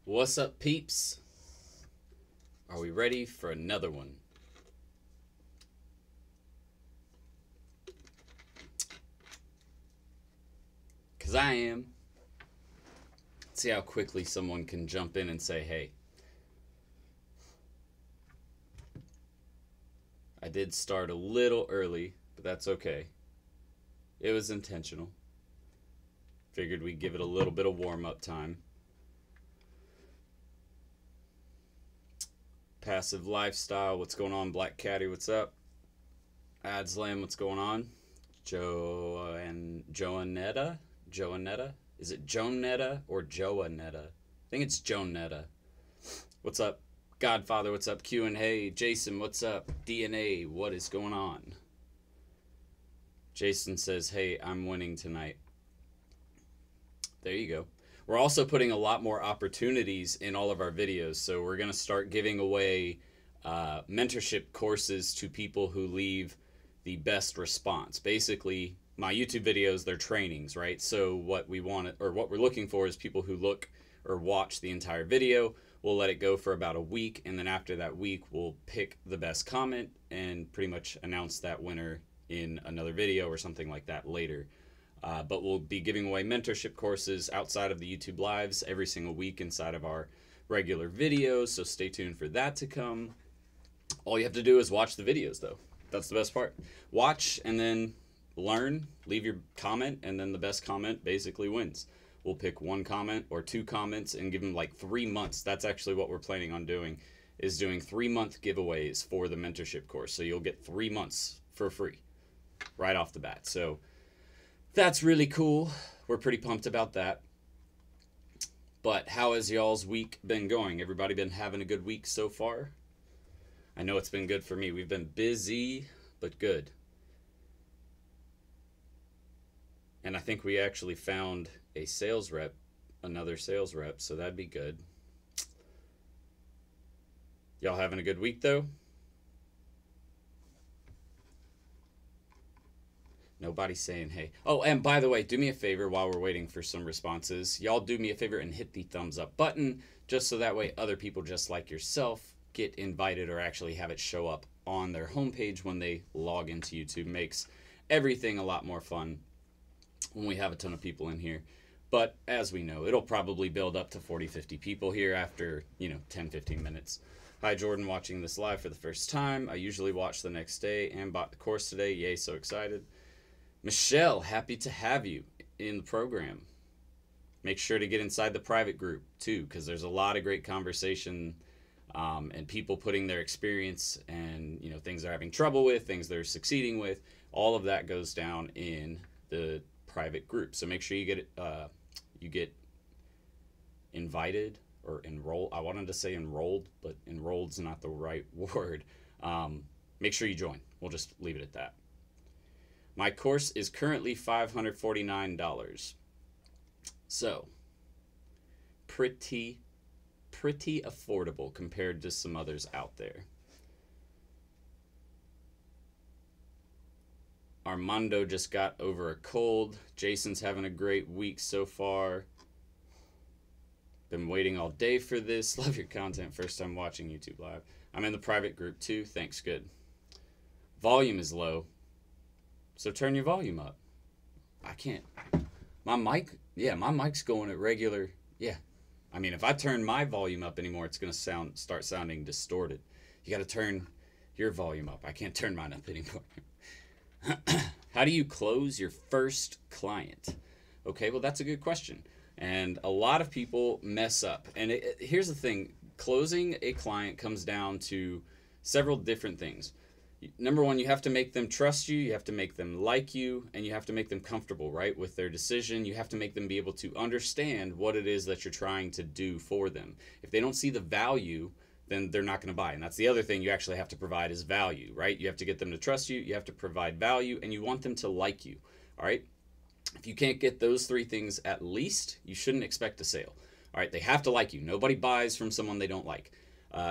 What's up, peeps? Are we ready for another one? Because I am. Let's see how quickly someone can jump in and say, hey. I did start a little early, but that's okay. It was intentional. Figured we'd give it a little bit of warm-up time. Passive Lifestyle, what's going on? Black Caddy, what's up? Adslam, what's going on? Joanetta? Is it Joanetta or Joanetta? I think it's Joanetta. What's up? Godfather, what's up? Q and Hey. Jason, what's up? DNA, what is going on? Jason says, hey, I'm winning tonight. There you go. We're also putting a lot more opportunities in all of our videos. So we're going to start giving away mentorship courses to people who leave the best response. Basically, my YouTube videos, they're trainings, right? So what we want, or what we're looking for, is people who look or watch the entire video. We'll let it go for about a week, and then after that week, we'll pick the best comment and pretty much announce that winner in another video or something like that later. But we'll be giving away mentorship courses outside of the YouTube lives every single week inside of our regular videos, so stay tuned for that to come. All you have to do is watch the videos, though. That's the best part. Watch and then learn, leave your comment, and then the best comment basically wins. We'll pick one comment or two comments and give them like 3 months. That's actually what we're planning on doing, is doing 3-month giveaways for the mentorship course. So you'll get 3 months for free right off the bat. So that's really cool. We're pretty pumped about that. But how has y'all's week been going? Everybody been having a good week so far? I know it's been good for me. We've been busy, but good. And I think we actually found a sales rep, another sales rep, so that'd be good. Y'all having a good week, though? Nobody's saying hey. Oh, and by the way, do me a favor while we're waiting for some responses. Y'all do me a favor and hit the thumbs up button, just so that way other people just like yourself get invited or actually have it show up on their homepage when they log into YouTube. Makes everything a lot more fun when we have a ton of people in here. But as we know, it'll probably build up to 40, 50 people here after, 10, 15 minutes. Hi, Jordan, watching this live for the first time. I usually watch the next day and bought the course today. Yay, so excited. Michelle, happy to have you in the program. Make sure to get inside the private group too, because there's a lot of great conversation and people putting their experience and things they're having trouble with, things they're succeeding with. All of that goes down in the private group. So make sure you get invited or enroll. I wanted to say enrolled, but enrolled's not the right word. Make sure you join. We'll just leave it at that. My course is currently $549. So pretty affordable compared to some others out there. Armando just got over a cold. Jason's having a great week so far. Been waiting all day for this. Love your content. First time watching YouTube live. I'm in the private group too. Thanks. Good. Volume is low, so turn your volume up. I can't. My mic's going at regular. Yeah. I mean, if I turn my volume up anymore, it's going to start sounding distorted. You got to turn your volume up. I can't turn mine up anymore. How do you close your first client? Okay, well, that's a good question. And a lot of people mess up. And here's the thing. Closing a client comes down to several different things. Number one, you have to make them trust you. You have to make them like you. And you have to make them comfortable, right, with their decision. You have to make them be able to understand what it is that you're trying to do for them. If they don't see the value, then they're not going to buy. And that's the other thing you actually have to provide is value, right? You have to get them to trust you, you have to provide value, and you want them to like you, all right? If you can't get those three things at least, you shouldn't expect a sale, all right? They have to like you. Nobody buys from someone they don't like.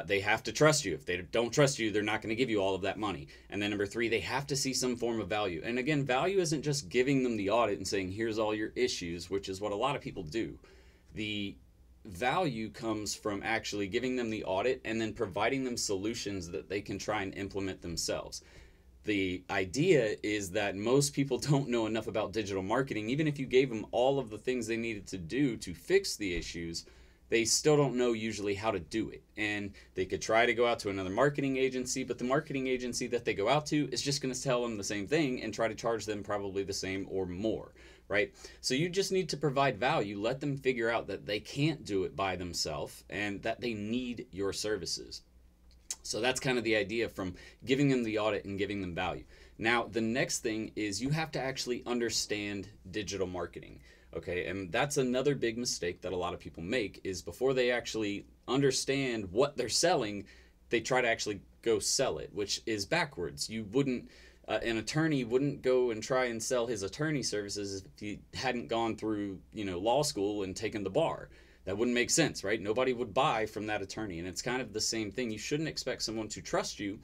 They have to trust you. If they don't trust you, they're not going to give you all of that money. And then number three, they have to see some form of value. And again, value isn't just giving them the audit and saying, here's all your issues, which is what a lot of people do. The value comes from actually giving them the audit and then providing them solutions that they can try and implement themselves. The idea is that most people don't know enough about digital marketing. Even if you gave them all of the things they needed to do to fix the issues, they still don't know usually how to do it. And they could try to go out to another marketing agency, but the marketing agency that they go out to is just going to tell them the same thing and try to charge them probably the same or more, right? So you just need to provide value, let them figure out that they can't do it by themselves and that they need your services. So that's kind of the idea from giving them the audit and giving them value. Now, the next thing is you have to actually understand digital marketing. Okay, and that's another big mistake that a lot of people make, is before they actually understand what they're selling, they try to actually go sell it, which is backwards. You wouldn't, an attorney wouldn't go and try and sell his attorney services if he hadn't gone through, law school and taken the bar. That wouldn't make sense, right? Nobody would buy from that attorney. And it's kind of the same thing. You shouldn't expect someone to trust you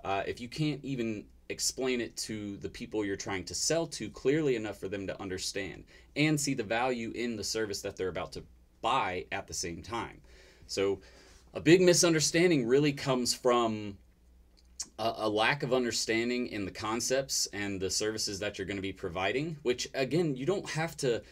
if you can't even explain it to the people you're trying to sell to clearly enough for them to understand and see the value in the service that they're about to buy at the same time. So a big misunderstanding really comes from a lack of understanding in the concepts and the services that you're going to be providing, which again, you don't have to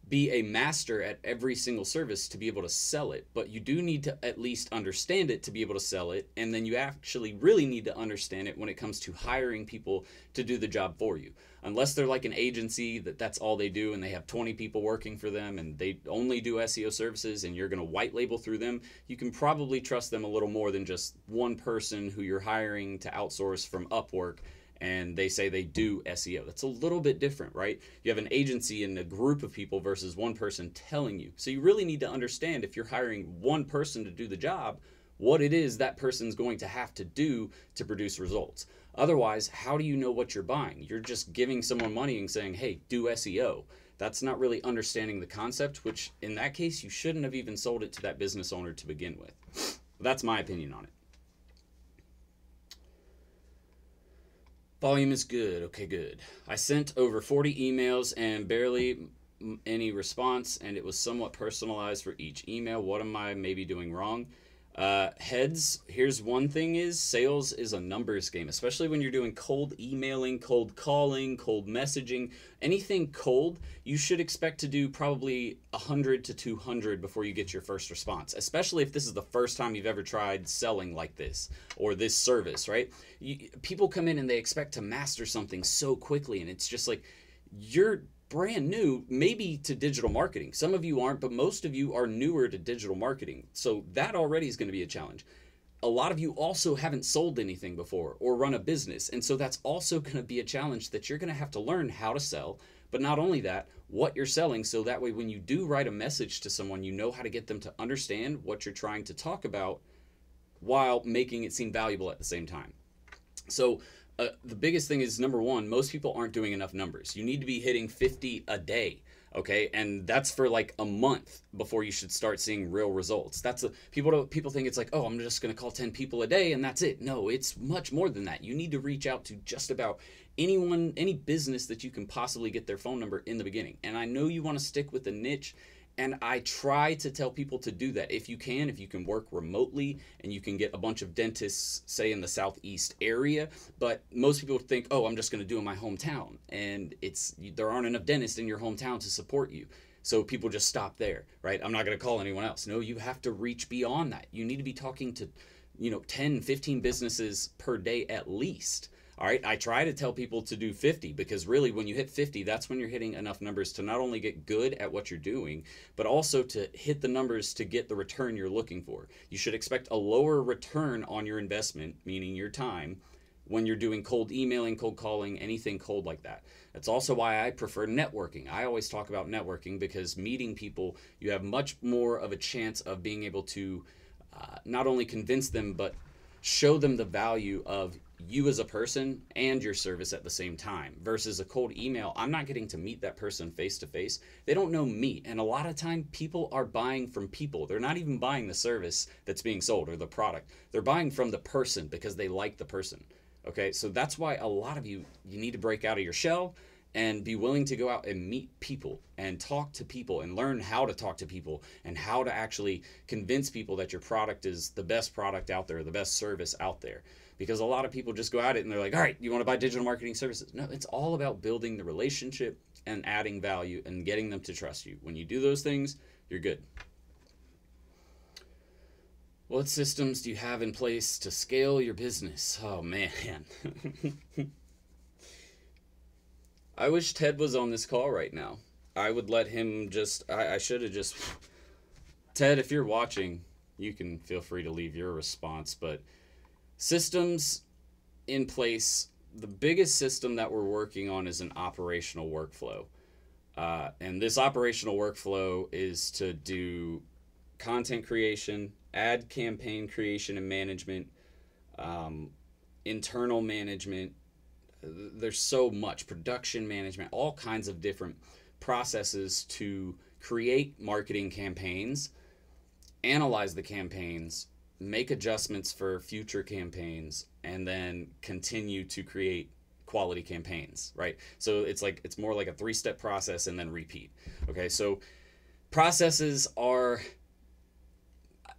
be a master at every single service to be able to sell it, but you do need to at least understand it to be able to sell it. And then you actually really need to understand it when it comes to hiring people to do the job for you. Unless they're like an agency that's all they do and they have 20 people working for them and they only do SEO services and you're going to white label through them, you can probably trust them a little more than just one person who you're hiring to outsource from Upwork and they say they do SEO. That's a little bit different, right? You have an agency and a group of people versus one person telling you. So you really need to understand, if you're hiring one person to do the job, what it is that person's going to have to do to produce results. Otherwise, how do you know what you're buying? You're just giving someone money and saying, hey, do SEO. That's not really understanding the concept, which in that case, you shouldn't have even sold it to that business owner to begin with. That's my opinion on it. Volume is good. Okay, good. I sent over 40 emails and barely any response, and it was somewhat personalized for each email. What am I maybe doing wrong? Heads, here's one thing, is sales is a numbers game, especially when you're doing cold emailing, cold calling, cold messaging, anything cold. You should expect to do probably 100 to 200 before you get your first response, especially if this is the first time you've ever tried selling like this or this service, right? People come in and they expect to master something so quickly, and it's just like, you're brand new maybe to digital marketing. Some of you aren't, but most of you are newer to digital marketing. So that already is going to be a challenge. A lot of you also haven't sold anything before or run a business. And so that's also going to be a challenge that you're going to have to learn how to sell. But not only that, what you're selling. So that way, when you do write a message to someone, you know how to get them to understand what you're trying to talk about while making it seem valuable at the same time. So the biggest thing is, number one, most people aren't doing enough numbers. You need to be hitting 50 a day, okay? And that's for like a month before you should start seeing real results. People think it's like, oh, I'm just going to call 10 people a day and that's it. No, it's much more than that. You need to reach out to just about anyone, any business that you can possibly get their phone number in the beginning. And I know you want to stick with the niche, and I try to tell people to do that. If you can work remotely and you can get a bunch of dentists, say in the Southeast area, but most people think, oh, I'm just going to do it in my hometown. And there aren't enough dentists in your hometown to support you. So people just stop there, right? I'm not going to call anyone else. No, you have to reach beyond that. You need to be talking to, 10, 15 businesses per day at least. All right, I try to tell people to do 50, because really when you hit 50, that's when you're hitting enough numbers to not only get good at what you're doing, but also to hit the numbers to get the return you're looking for. You should expect a lower return on your investment, meaning your time, when you're doing cold emailing, cold calling, anything cold like that. That's also why I prefer networking. I always talk about networking, because meeting people, you have much more of a chance of being able to not only convince them, but show them the value of you as a person and your service at the same time, versus a cold email. I'm not getting to meet that person face to face. They don't know me. And a lot of time people are buying from people. They're not even buying the service that's being sold or the product. They're buying from the person because they like the person. Okay. So that's why a lot of you need to break out of your shell and be willing to go out and meet people and talk to people and learn how to talk to people and how to actually convince people that your product is the best product out there, the best service out there. Because a lot of people just go at it and they're like, all right, you want to buy digital marketing services? No, it's all about building the relationship and adding value and getting them to trust you. When you do those things, you're good. What systems do you have in place to scale your business? Oh, man. I wish Ted was on this call right now. I would let him just, I should have just, Ted, if you're watching, you can feel free to leave your response, but systems in place, the biggest system that we're working on is an operational workflow. And this operational workflow is to do content creation, ad campaign creation and management, internal management. There's so much production management, all kinds of different processes to create marketing campaigns, analyze the campaigns, make adjustments for future campaigns, and then continue to create quality campaigns, right? So it's more like a 3-step process and then repeat. Okay, so processes are,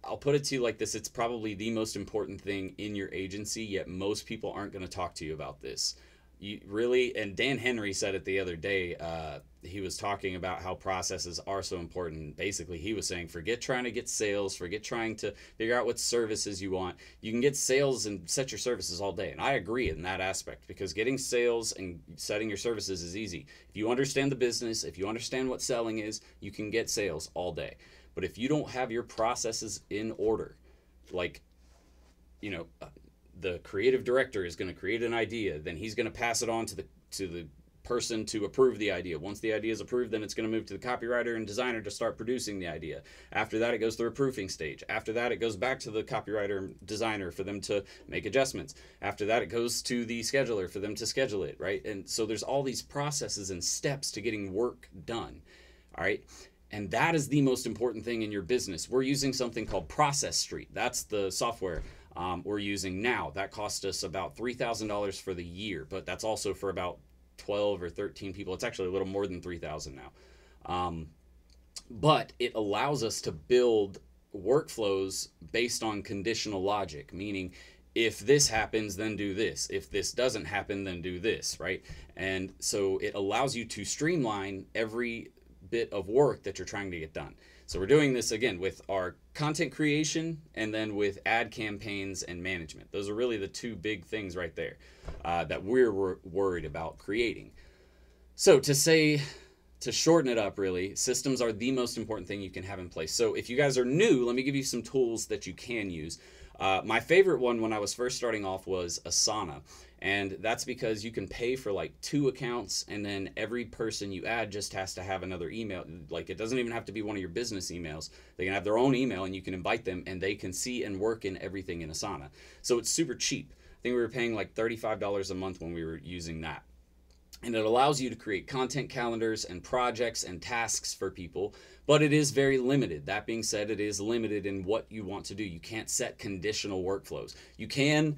I'll put it to you like this, it's probably the most important thing in your agency, yet most people aren't going to talk to you about this. You really, and Dan Henry said it the other day, he was talking about how processes are so important. Basically, he was saying, forget trying to get sales, forget trying to figure out what services you want. You can get sales and set your services all day. And I agree in that aspect, because getting sales and setting your services is easy. If you understand the business, if you understand what selling is, you can get sales all day. But if you don't have your processes in order, like, you know, the creative director is going to create an idea, then he's going to pass it on to the person to approve the idea. Once the idea is approved, then it's going to move to the copywriter and designer to start producing the idea. After that, it goes through a proofing stage. After that, it goes back to the copywriter and designer for them to make adjustments. After that, it goes to the scheduler for them to schedule it, right? And so there's all these processes and steps to getting work done, all right? And that is the most important thing in your business. We're using something called Process Street. That's the software we're using now. That cost us about $3,000 for the year, but that's also for about 12 or 13 people. It's actually a little more than 3,000 now. But it allows us to build workflows based on conditional logic, meaning if this happens, then do this. If this doesn't happen, then do this, right? And so it allows you to streamline every bit of work that you're trying to get done. So we're doing this again with our content creation and then with ad campaigns and management. Those are really the two big things right there that we're worried about creating. So to shorten it up, really, systems are the most important thing you can have in place. So if you guys are new, let me give you some tools that you can use. My favorite one when I was first starting off was Asana. And that's because you can pay for like 2 accounts, and then every person you add just has to have another email. Like, it doesn't even have to be one of your business emails. They can have their own email and you can invite them and they can see and work in everything in Asana. So it's super cheap. I think we were paying like $35 a month when we were using that. And it allows you to create content calendars and projects and tasks for people, but it is very limited. That being said, it is limited in what you want to do. You can't set conditional workflows. You can,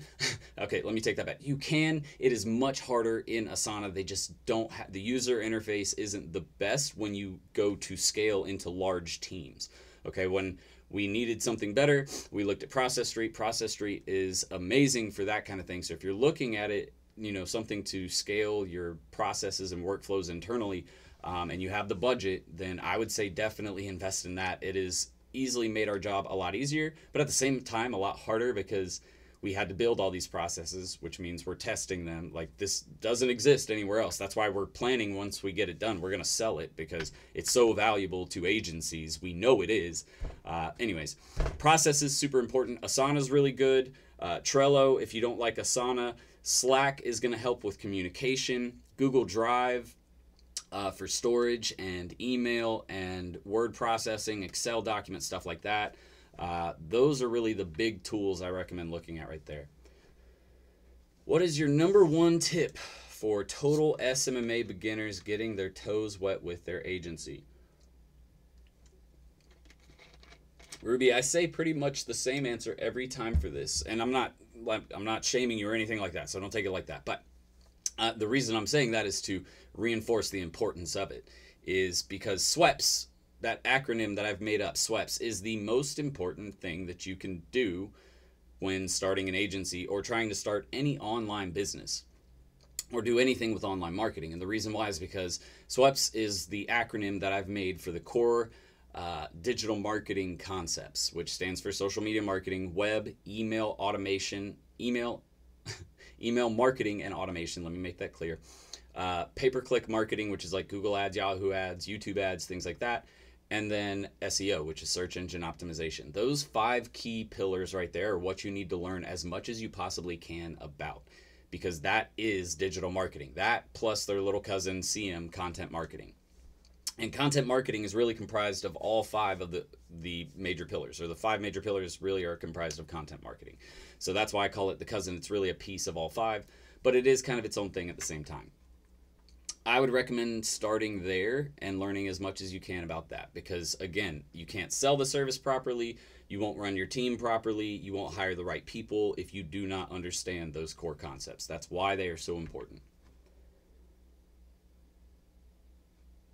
okay, let me take that back. You can, it is much harder in Asana. They just don't have, the user interface isn't the best when you go to scale into large teams. Okay, when we needed something better, we looked at Process Street. Process Street is amazing for that kind of thing. So if you're looking at it, you know, something to scale your processes and workflows internally, and you have the budget, then I would say definitely invest in that. It has easily made our job a lot easier, but at the same time a lot harder, because we had to build all these processes, which means we're testing them. Like, this doesn't exist anywhere else. That's why we're planning, once we get it done, we're going to sell it because it's so valuable to agencies. We know it is. Anyways, process is super important. Asana is really good. Trello, if you don't like Asana. Slack is going to help with communication. Google Drive for storage and email and word processing, Excel documents, stuff like that. Those are really the big tools I recommend looking at right there. What is your #1 tip for total SMMA beginners getting their toes wet with their agency? Ruby, I say pretty much the same answer every time for this, and I'm not shaming you or anything like that, so don't take it like that. But The reason I'm saying that is to reinforce the importance of it, is because SWEPS, that acronym that I've made up, SWEPS, is the most important thing that you can do when starting an agency or trying to start any online business or do anything with online marketing. And the reason why is because SWEPS is the acronym that I've made for the core digital marketing concepts, which stands for social media marketing, web, email, automation, email marketing and automation. Let me make that clear. Pay-per-click marketing, which is like Google ads, Yahoo ads, YouTube ads, things like that. And then SEO, which is search engine optimization. Those 5 key pillars right there are what you need to learn as much as you possibly can about, because that is digital marketing. That plus their little cousin, CM, content marketing. And content marketing is really comprised of all 5 of the major pillars, or the 5 major pillars really are comprised of content marketing. So that's why I call it the cousin. It's really a piece of all 5, but it is kind of its own thing at the same time. I would recommend starting there and learning as much as you can about that, because again, you can't sell the service properly, you won't run your team properly, you won't hire the right people if you do not understand those core concepts. That's why they are so important.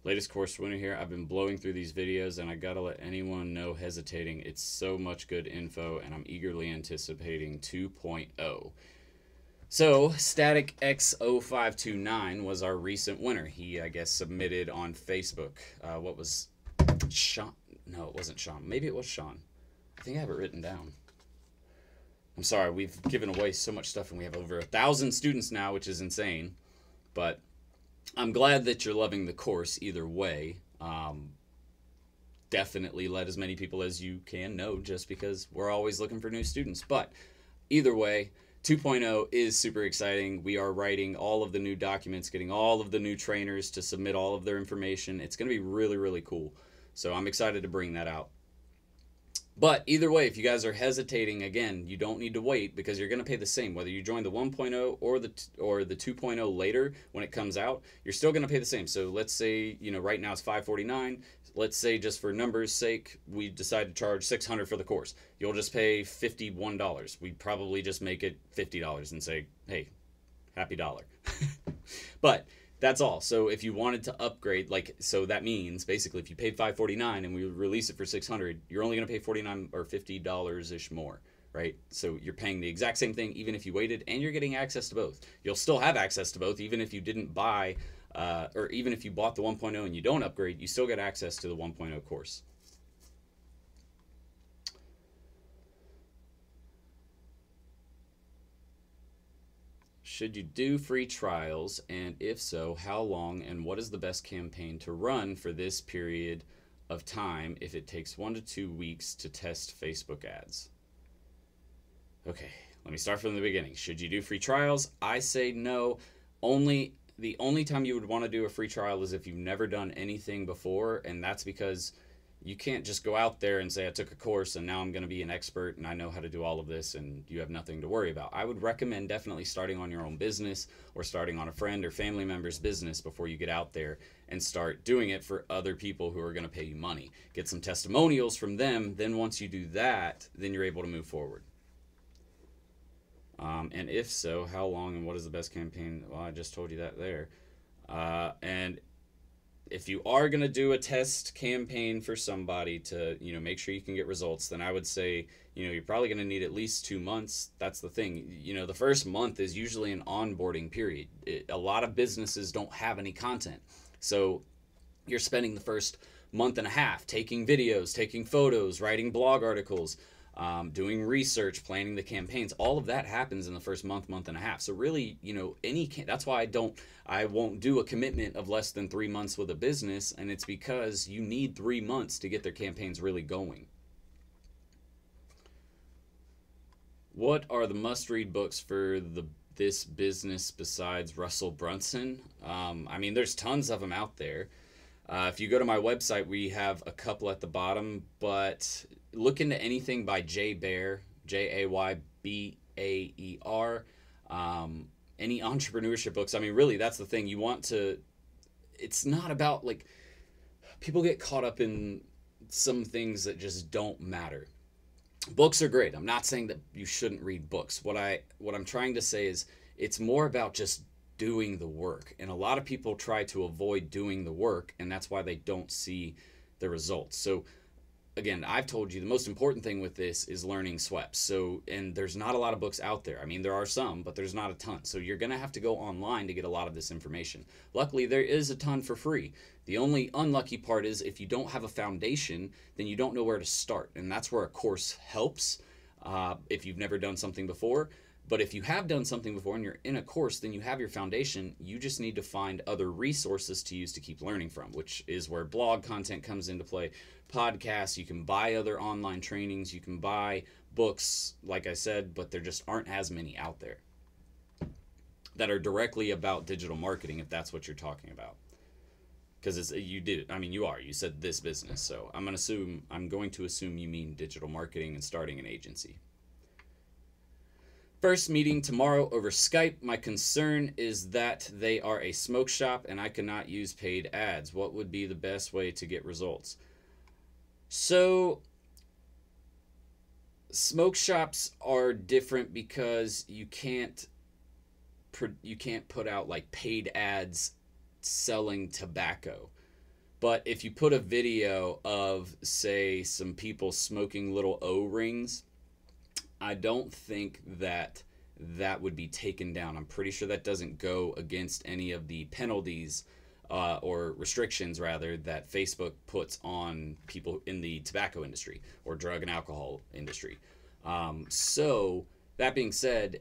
Latest course winner here. I've been blowing through these videos and I gotta let anyone know hesitating. It's so much good info and I'm eagerly anticipating 2.0. So Static X0529 was our recent winner. He, I guess, submitted on Facebook. What was Sean? No, it wasn't Sean. Maybe it was Sean. I think I have it written down. I'm sorry, we've given away so much stuff and we have over 1,000 students now, which is insane. But I'm glad that you're loving the course either way. Definitely let as many people as you can know, just because we're always looking for new students. But either way, 2.0 is super exciting. We are writing all of the new documents, getting all of the new trainers to submit all of their information. It's going to be really, really cool. So I'm excited to bring that out. But either way, if you guys are hesitating, again, you don't need to wait, because you're going to pay the same. Whether you join the 1.0 or the 2.0 later when it comes out, you're still going to pay the same. So let's say, right now it's $549. Let's say, just for numbers' sake, we decide to charge $600 for the course. You'll just pay $51. We'd probably just make it $50 and say, hey, happy dollar. But that's all. So if you wanted to upgrade, so that means basically if you paid $549 and we release it for $600, you're only going to pay $49 or $50-ish more, right? So you're paying the exact same thing even if you waited, and you're getting access to both. You'll still have access to both even if you didn't buy, or even if you bought the 1.0 and you don't upgrade, you still get access to the 1.0 course. Should you do free trials, and if so, how long, and what is the best campaign to run for this period of time if it takes 1 to 2 weeks to test Facebook ads? Okay, let me start from the beginning. Should you do free trials? I say no. The only time you would want to do a free trial is if you've never done anything before, and that's because you can't just go out there and say, I took a course and now I'm going to be an expert and I know how to do all of this, and you have nothing to worry about. I would recommend definitely starting on your own business or starting on a friend or family member's business before you get out there and start doing it for other people who are going to pay you money. Get some testimonials from them. Then once you do that, then you're able to move forward. And if so, how long and what is the best campaign? Well, I just told you that there. And if you are going to do a test campaign for somebody to, make sure you can get results, then I would say, you're probably going to need at least 2 months. That's the thing. The first month is usually an onboarding period. A lot of businesses don't have any content. So you're spending the first month and a half taking videos, taking photos, writing blog articles, doing research, planning the campaigns. All of that happens in the first month and a half. So really, that's why I won't do a commitment of less than 3 months with a business, and it's because you need 3 months to get their campaigns really going. What are the must-read books for this business besides Russell Brunson? There's tons of them out there. If you go to my website, we have a couple at the bottom, but look into anything by Jay Baer, Jaybaer. Any entrepreneurship books. Really, that's the thing. It's not about, people get caught up in some things that just don't matter. Books are great. I'm not saying that you shouldn't read books. What I'm trying to say is it's more about just doing the work. And a lot of people try to avoid doing the work, and that's why they don't see the results. So again, I've told you the most important thing with this is learning SWEPs. So, and there's not a lot of books out there. I mean, there are some, but there's not a ton. So you're going to have to go online to get a lot of this information. Luckily, there is a ton for free. The only unlucky part is if you don't have a foundation, then you don't know where to start. And that's where a course helps if you've never done something before. But if you have done something before and you're in a course, then you have your foundation. You just need to find other resources to use to keep learning from, which is where blog content comes into play, podcasts. You can buy other online trainings. You can buy books, like I said, but there just aren't as many out there that are directly about digital marketing, if that's what you're talking about. Because you said this business. So I'm going to assume you mean digital marketing and starting an agency. First meeting tomorrow over Skype. My concern is that they are a smoke shop and I cannot use paid ads. What would be the best way to get results? So smoke shops are different because you can't put out like paid ads selling tobacco. But if you put a video of, say, some people smoking little O-rings, I don't think that would be taken down. I'm pretty sure that doesn't go against any of the penalties or restrictions, rather, that Facebook puts on people in the tobacco industry or drug and alcohol industry. So that being said,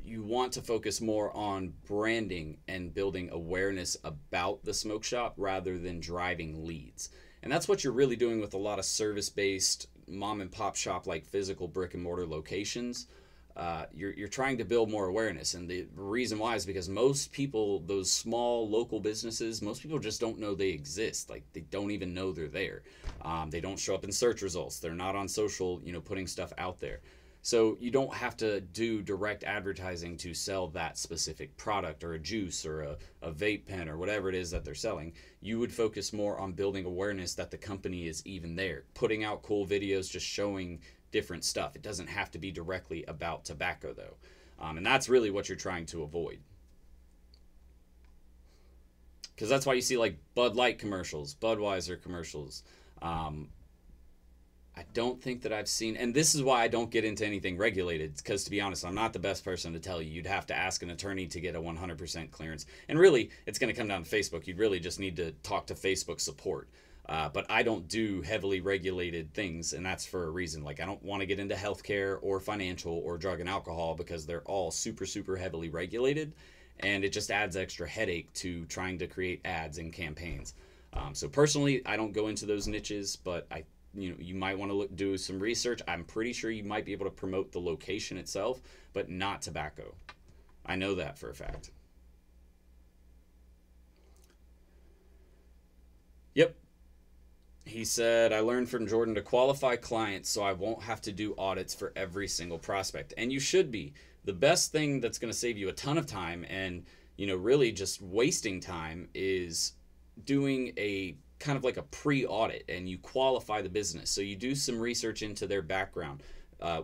you want to focus more on branding and building awareness about the smoke shop rather than driving leads. And that's what you're really doing with a lot of service-based mom and pop shop like physical brick and mortar locations. You're trying to build more awareness, and the reason why is because most people, those small local businesses, most people just don't know they exist. Like, they don't even know they're there. They don't show up in search results. They're not on social, putting stuff out there. So you don't have to do direct advertising to sell that specific product or a juice or a vape pen or whatever it is that they're selling. You would focus more on building awareness that the company is even there, putting out cool videos, just showing different stuff. It doesn't have to be directly about tobacco, though. And that's really what you're trying to avoid. Because that's why you see like Bud Light commercials, Budweiser commercials. I don't think that I've seen, and this is why I don't get into anything regulated, because to be honest, I'm not the best person to tell you. You'd have to ask an attorney to get a 100% clearance. And really, it's going to come down to Facebook. You'd really just need to talk to Facebook support. But I don't do heavily regulated things, and that's for a reason. Like, I don't want to get into healthcare or financial or drug and alcohol because they're all super, super heavily regulated, and it just adds extra headache to trying to create ads and campaigns. So personally, I don't go into those niches, but you might want to do some research. I'm pretty sure you might be able to promote the location itself, but not tobacco. I know that for a fact. Yep. He said, I learned from Jordan to qualify clients so I won't have to do audits for every single prospect. And you should be. The best thing that's going to save you a ton of time and, really just wasting time is doing a kind of like a pre-audit, and you qualify the business. So you do some research into their background,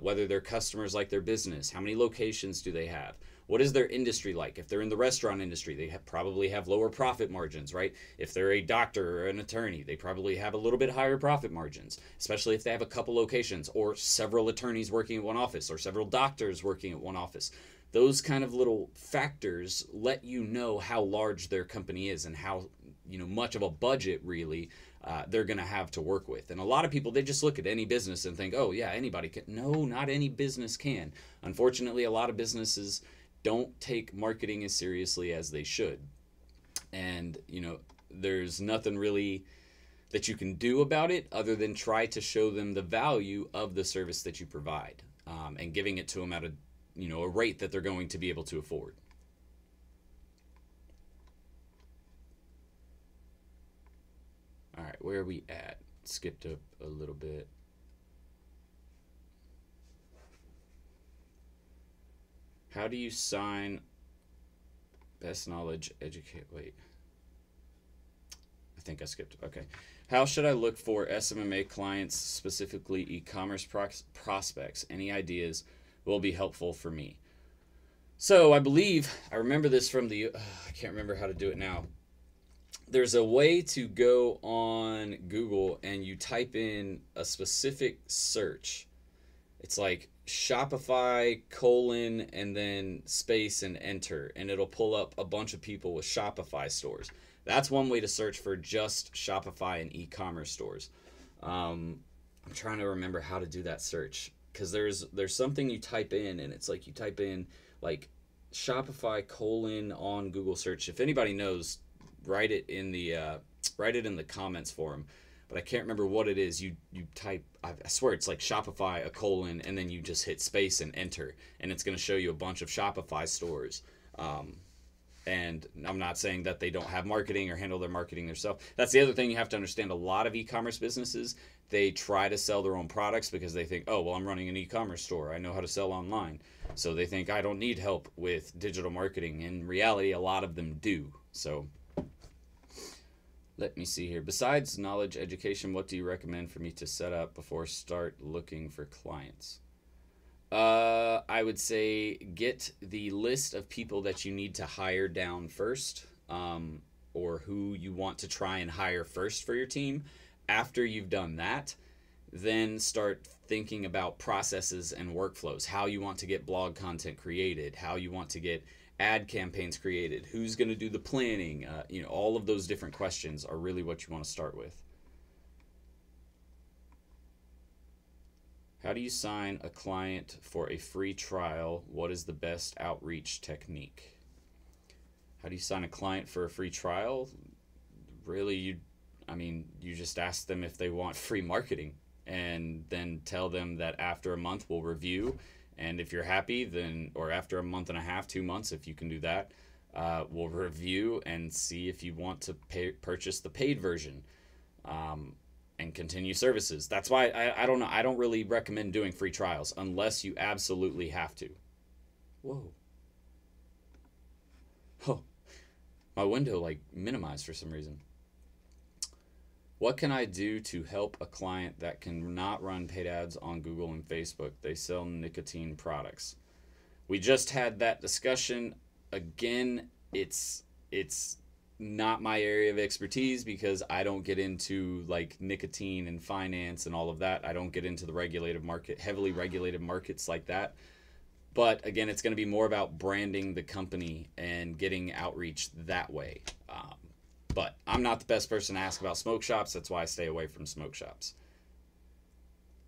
whether their customers like their business, how many locations do they have, what is their industry like. If they're in the restaurant industry, they probably have lower profit margins, right? If they're a doctor or an attorney, they probably have a little bit higher profit margins, especially if they have a couple locations or several attorneys working at one office or several doctors working at one office. Those kind of little factors let you know how large their company is and how much of a budget really they're going to have to work with. And a lot of people, they just look at any business and think, oh yeah, anybody can. No, not any business can. Unfortunately, a lot of businesses don't take marketing as seriously as they should. And, there's nothing really that you can do about it other than try to show them the value of the service that you provide, and giving it to them at a rate that they're going to be able to afford. All right, where are we at? Skipped up a little bit. How do you sign best knowledge, educate? Wait. I think I skipped. Okay. How should I look for SMMA clients, specifically e-commerce prospects? Any ideas will be helpful for me. So I believe, I remember this from the, I can't remember how to do it now. There's a way to go on Google and you type in a specific search. It's like Shopify colon and then space and enter, and it'll pull up a bunch of people with Shopify stores. That's one way to search for just Shopify and e-commerce stores. I'm trying to remember how to do that search, because there's something you type in, and it's like you type in like Shopify colon on Google search. If anybody knows, write it in the comments for them. But I can't remember what it is. You type, I swear it's like Shopify, a colon, and then you just hit space and enter, and it's going to show you a bunch of Shopify stores. And I'm not saying that they don't have marketing or handle their marketing themselves. That's the other thing you have to understand. A lot of e-commerce businesses, they try to sell their own products because they think, oh, well, I'm running an e-commerce store. I know how to sell online. So they think I don't need help with digital marketing. In reality, a lot of them do. So let me see here. Besides knowledge education, what do you recommend for me to set up before start looking for clients? I would say get the list of people that you need to hire down first, or who you want to try and hire first for your team. After you've done that, then start thinking about processes and workflows, how you want to get blog content created, how you want to get ad campaigns created, who's going to do the planning. All of those different questions are really what you want to start with. How do you sign a client for a free trial? What is the best outreach technique? How do you sign a client for a free trial? Really, you just ask them if they want free marketing, and then tell them that after a month we'll review. And if you're happy, then, or after a month and a half, 2 months, if you can do that, we'll review and see if you want to purchase the paid version. And continue services. That's why I don't know. I don't really recommend doing free trials unless you absolutely have to. Whoa. Oh, my window minimized for some reason. What can I do to help a client that cannot run paid ads on Google and Facebook? They sell nicotine products. We just had that discussion. Again, it's not my area of expertise, because I don't get into nicotine and finance and all of that. I don't get into the regulated market, heavily regulated markets like that. But again, it's going to be more about branding the company and getting outreach that way. But I'm not the best person to ask about smoke shops. That's why I stay away from smoke shops.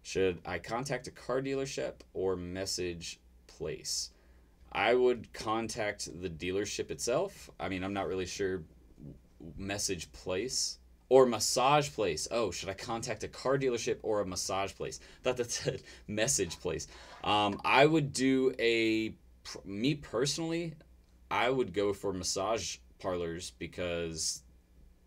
Should I contact a car dealership or message place? I would contact the dealership itself. I'm not really sure. Message place or massage place. Oh, should I contact a car dealership or a massage place? I thought that said message place. I would do me personally, I would go for massage parlors, because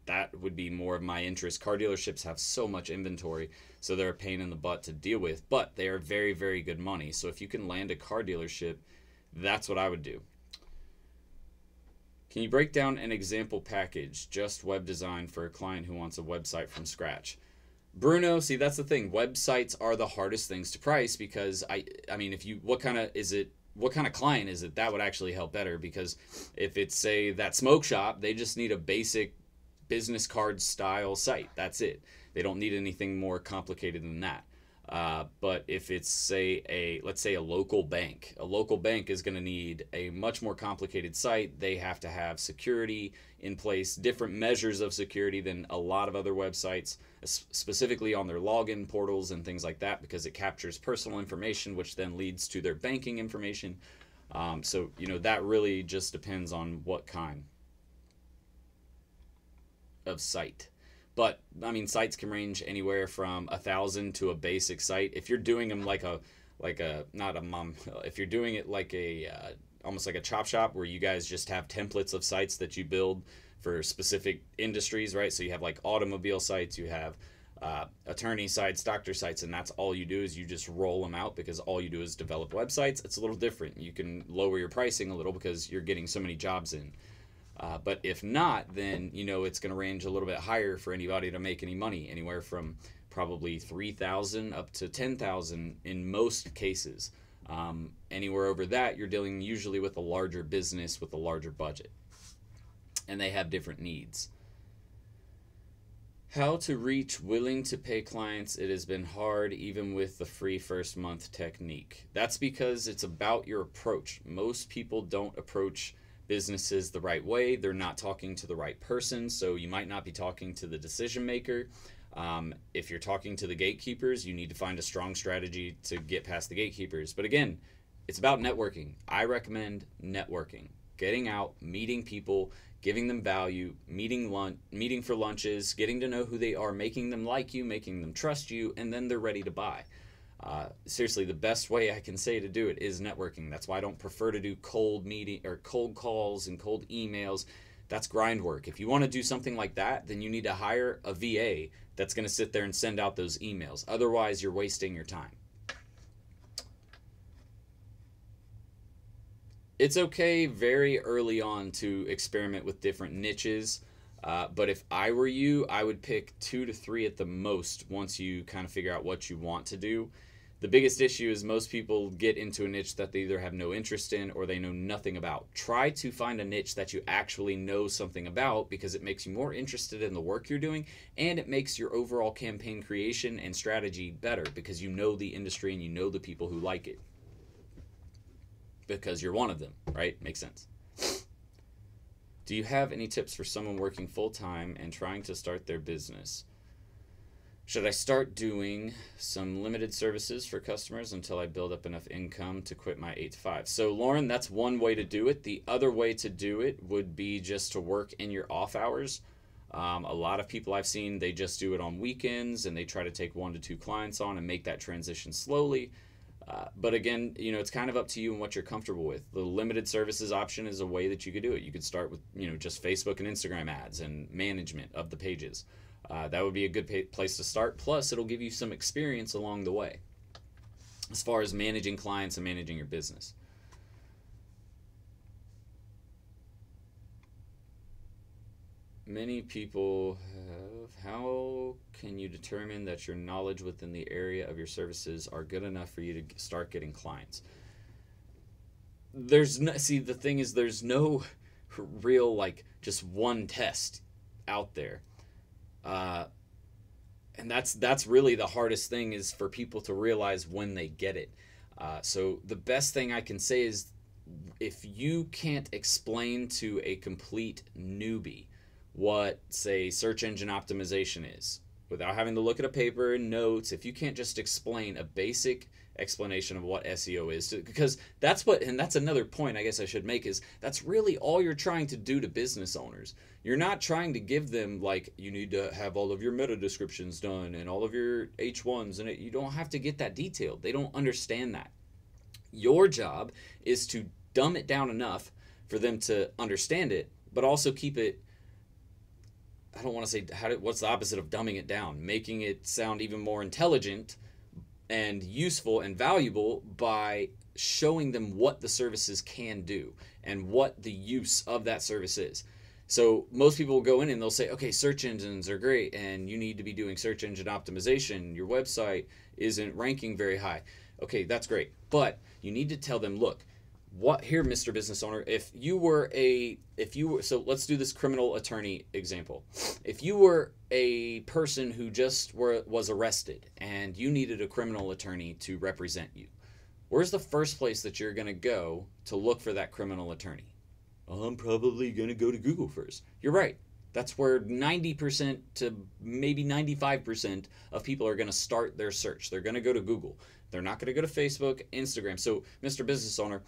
that would be more of my interest. Car dealerships have so much inventory, so they're a pain in the butt to deal with, but they are very, very good money. So if you can land a car dealership, that's what I would do. Can you break down an example package, just web design, for a client who wants a website from scratch? Bruno, see, that's the thing. Websites are the hardest things to price, because what kind of client is it? That would actually help better, because if it's, say, that smoke shop, they just need a basic business card style site. That's it. They don't need anything more complicated than that. But if it's, let's say a local bank is going to need a much more complicated site. They have to have security in place, different measures of security than a lot of other websites, specifically on their login portals and things like that, because it captures personal information, which then leads to their banking information. So, that really just depends on what kind of site. But sites can range anywhere from 1,000 to a basic site. If you're doing them if you're doing it like almost like a chop shop, where you guys just have templates of sites that you build for specific industries, right? So you have automobile sites, you have attorney sites, doctor sites, and that's all you do, is you just roll them out, because all you do is develop websites. It's a little different. You can lower your pricing a little because you're getting so many jobs in. But if not, then it's going to range a little bit higher for anybody to make any money, anywhere from probably 3,000 up to 10,000 in most cases. Anywhere over that, you're dealing usually with a larger business with a larger budget, and they have different needs. How to reach willing to pay clients. It has been hard even with the free first month technique. That's because it's about your approach. Most people don't approach businesses the right way. They're not talking to the right person, so you might not be talking to the decision maker. If you're talking to the gatekeepers, you need to find a strong strategy to get past the gatekeepers. But again, it's about networking. I recommend networking, getting out, meeting people, giving them value, meeting for lunches, getting to know who they are, making them like you, making them trust you, and then they're ready to buy. Seriously, the best way I can say to do it is networking. That's why I don't prefer to do cold calls and cold emails. That's grind work. If you want to do something like that, then you need to hire a VA that's going to sit there and send out those emails. Otherwise, you're wasting your time. It's okay very early on to experiment with different niches, but if I were you, I would pick 2 to 3 at the most once you kind of figure out what you want to do. The biggest issue is most people get into a niche that they either have no interest in or they know nothing about. Try to find a niche that you actually know something about, because it makes you more interested in the work you're doing, and it makes your overall campaign creation and strategy better because you know the industry and you know the people who like it. Because you're one of them, right? Makes sense. Do you have any tips for someone working full-time and trying to start their business? Should I start doing some limited services for customers until I build up enough income to quit my 8 to 5? So Lauren, that's one way to do it. The other way to do it would be just to work in your off hours. A lot of people I've seen, they just do it on weekends and they try to take 1 to 2 clients on and make that transition slowly. But again, you know, it's kind of up to you and what you're comfortable with. The limited services option is a way that you could do it. You could start with, you know, just Facebook and Instagram ads and management of the pages. That would be a good place to start. Plus, it'll give you some experience along the way as far as managing clients and managing your business. Many people have. How can you determine that your knowledge within the area of your services are good enough for you to start getting clients? There's no, see, the thing is, there's no real, like, just one test out there. And that's really the hardest thing, is for people to realize when they get it. So the best thing I can say is, if you can't explain to a complete newbie what, say, search engine optimization is, without having to look at a paper and notes, if you can't just explain a basic explanation of what SEO is, because that's what, and that's another point I guess I should make, is that's really all you're trying to do to business owners. You're not trying to give them, like, you need to have all of your meta descriptions done and all of your H1s, and you don't have to get that detailed. They don't understand that. Your job is to dumb it down enough for them to understand it, but also keep it, I don't want to say, what's the opposite of dumbing it down? Making it sound even more intelligent and useful and valuable by showing them what the services can do and what the use of that service is. So most people will go in and they'll say, okay, search engines are great and you need to be doing search engine optimization. Your website isn't ranking very high. Okay, that's great. But you need to tell them, look, what here, Mr. Business Owner, so let's do this criminal attorney example. If you were a person who just was arrested and you needed a criminal attorney to represent you, where's the first place that you're going to go to look for that criminal attorney? I'm probably going to go to Google first. You're right. That's where 90% to maybe 95% of people are going to start their search. They're going to go to Google. They're not going to go to Facebook, Instagram. So, Mr. Business Owner,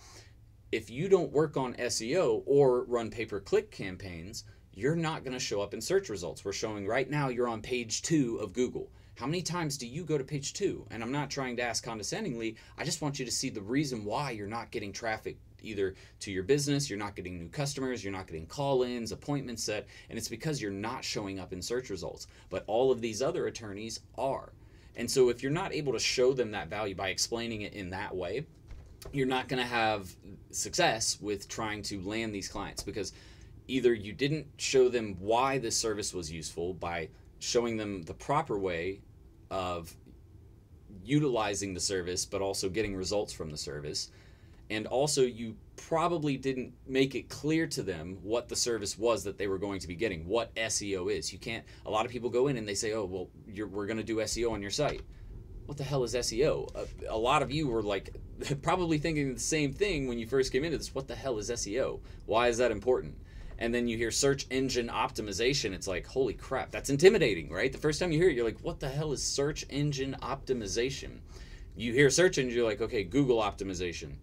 if you don't work on SEO or run pay-per-click campaigns, you're not going to show up in search results. We're showing right now you're on page 2 of Google. How many times do you go to page 2? And I'm not trying to ask condescendingly. I just want you to see the reason why you're not getting traffic either to your business, you're not getting new customers, you're not getting call-ins, appointments set, and it's because you're not showing up in search results. But all of these other attorneys are. And so if you're not able to show them that value by explaining it in that way, you're not going to have success with trying to land these clients, because either you didn't show them why this service was useful by showing them the proper way of utilizing the service, but also getting results from the service. And also, you probably didn't make it clear to them what the service was that they were going to be getting, what SEO is. You can't, a lot of people go in and they say, oh, well, we're going to do SEO on your site. What the hell is SEO? A lot of you were like probably thinking the same thing when you first came into this. What the hell is SEO? Why is that important? And then you hear search engine optimization. It's like, holy crap, that's intimidating, right? The first time you hear it, you're like, what the hell is search engine optimization? You hear search engine, you're like, okay, Google optimization.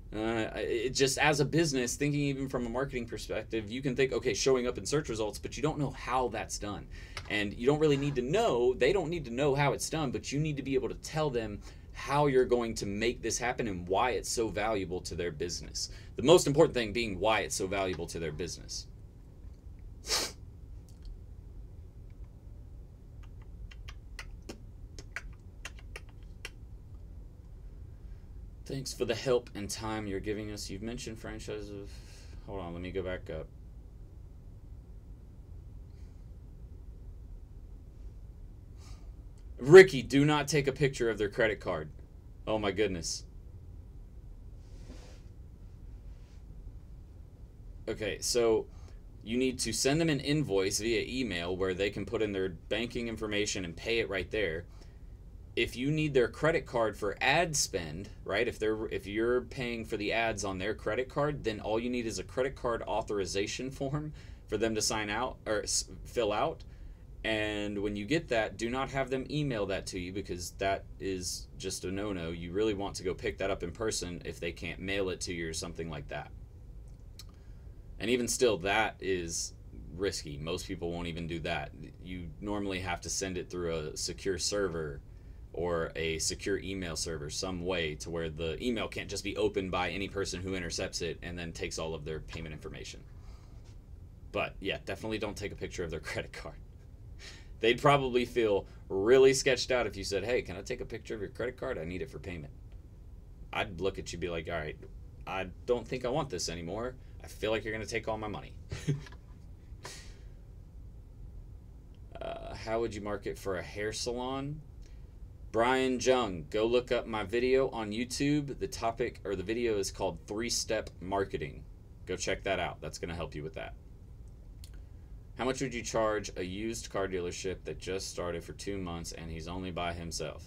It just, as a business, thinking even from a marketing perspective, you can think, okay, showing up in search results, but you don't know how that's done. And you don't really need to know, they don't need to know how it's done, but you need to be able to tell them how you're going to make this happen and why it's so valuable to their business. The most important thing being why it's so valuable to their business. Thanks for the help and time you're giving us. You've mentioned franchise of... Hold on, let me go back up. Ricky, do not take a picture of their credit card. Oh my goodness. Okay, so you need to send them an invoice via email where they can put in their banking information and pay it right there. If you need their credit card for ad spend, right? If you're paying for the ads on their credit card, then all you need is a credit card authorization form for them to sign out or fill out. And when you get that, do not have them email that to you, because that is just a no-no. You really want to go pick that up in person if they can't mail it to you or something like that. And even still, that is risky. Most people won't even do that. You normally have to send it through a secure server or a secure email server, some way to where the email can't just be opened by any person who intercepts it and then takes all of their payment information. But yeah, definitely don't take a picture of their credit card. They'd probably feel really sketched out if you said, hey, can I take a picture of your credit card? I need it for payment. I'd look at you and be like, all right, I don't think I want this anymore. I feel like you're going to take all my money. How would you market for a hair salon? Brian Jung, go look up my video on YouTube. The topic or the video is called 3-Step Marketing. Go check that out. That's going to help you with that. How much would you charge a used car dealership that just started for 2 months and he's only by himself?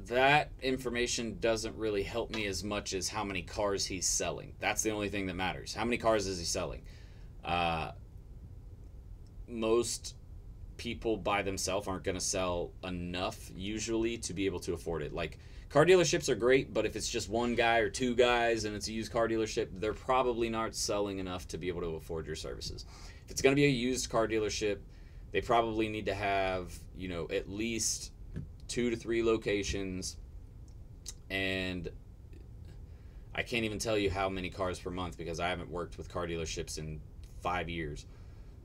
That information doesn't really help me as much as how many cars he's selling. That's the only thing that matters. How many cars is he selling? Most people by themselves aren't going to sell enough usually to be able to afford it. Like, car dealerships are great, but if it's just one guy or two guys and it's a used car dealership, they're probably not selling enough to be able to afford your services. If it's going to be a used car dealership, they probably need to have, you know, at least 2 to 3 locations, and I can't even tell you how many cars per month because I haven't worked with car dealerships in 5 years.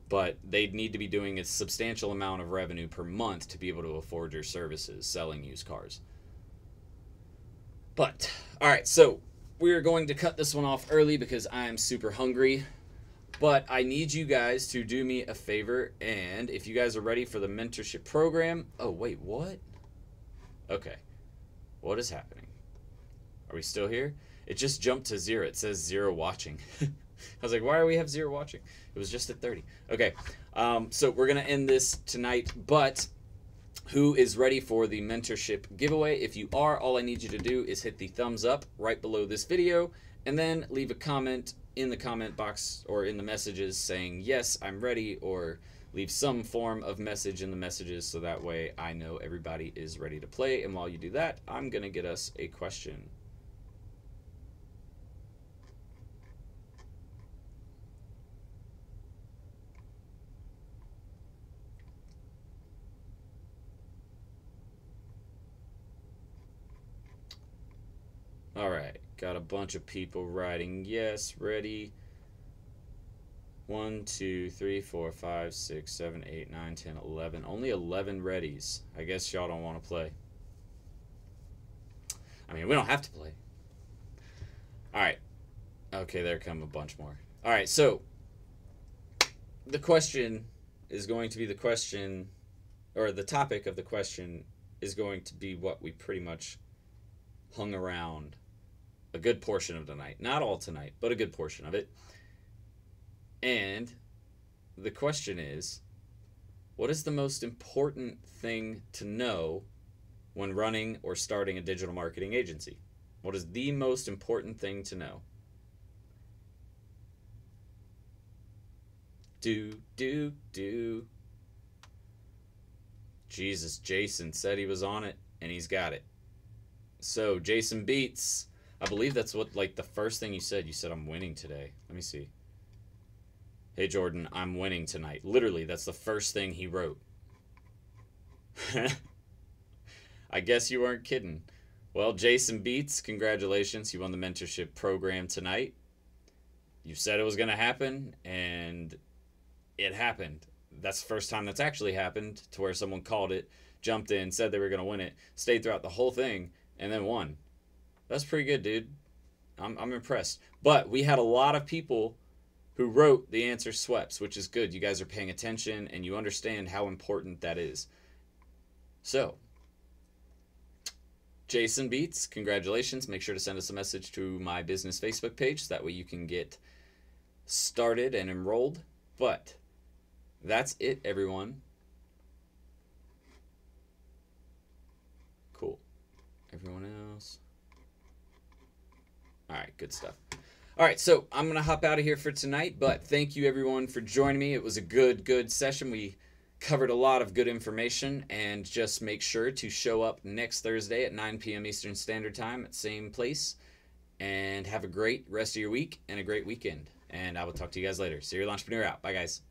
But they'd need to be doing a substantial amount of revenue per month to be able to afford your services selling used cars. But, all right, so we're going to cut this one off early because I'm super hungry. But I need you guys to do me a favor, and if you guys are ready for the mentorship program... Oh, wait, what? Okay. What is happening? Are we still here? It just jumped to 0. It says 0 watching. I was like, why do we have 0 watching? It was just at 30. Okay, so we're going to end this tonight, but who is ready for the mentorship giveaway? If you are, all I need you to do is hit the thumbs up right below this video, and then leave a comment in the comment box or in the messages saying, yes, I'm ready, or leave some form of message in the messages so that way I know everybody is ready to play. And while you do that, I'm going to get us a question. All right, got a bunch of people writing yes, ready. 1, 2, 3, 4, 5, 6, 7, 8, 9, 10, 11. Only 11 readies. I guess y'all don't want to play. I mean, we don't have to play. All right. Okay, there come a bunch more. All right, so the question is going to be the question, or the topic of the question is going to be what we pretty much hung around a good portion of tonight. Not all tonight, but a good portion of it. And the question is, what is the most important thing to know when running or starting a digital marketing agency? What is the most important thing to know? Do. Jesus, Jason said he was on it, and he's got it. So, Jason Beats, I believe that's what, like, the first thing you said. You said, I'm winning today. Let me see. Hey, Jordan, I'm winning tonight. Literally, that's the first thing he wrote. I guess you weren't kidding. Well, Jason Beats, congratulations. You won the mentorship program tonight. You said it was going to happen, and it happened. That's the first time that's actually happened, to where someone called it, jumped in, said they were going to win it, stayed throughout the whole thing, and then won. That's pretty good, dude. I'm impressed. But we had a lot of people who wrote the answer SWEPs, which is good. You guys are paying attention, and you understand how important that is. So, Jason Beats, congratulations. Make sure to send us a message to my business Facebook page, so that way you can get started and enrolled. But that's it, everyone. Cool. Everyone else? All right, good stuff. All right, so I'm going to hop out of here for tonight, but thank you, everyone, for joining me. It was a good session. We covered a lot of good information, and just make sure to show up next Thursday at 9 p.m. Eastern Standard Time at same place, and have a great rest of your week and a great weekend. And I will talk to you guys later. Serial Entrepreneur out. Bye, guys.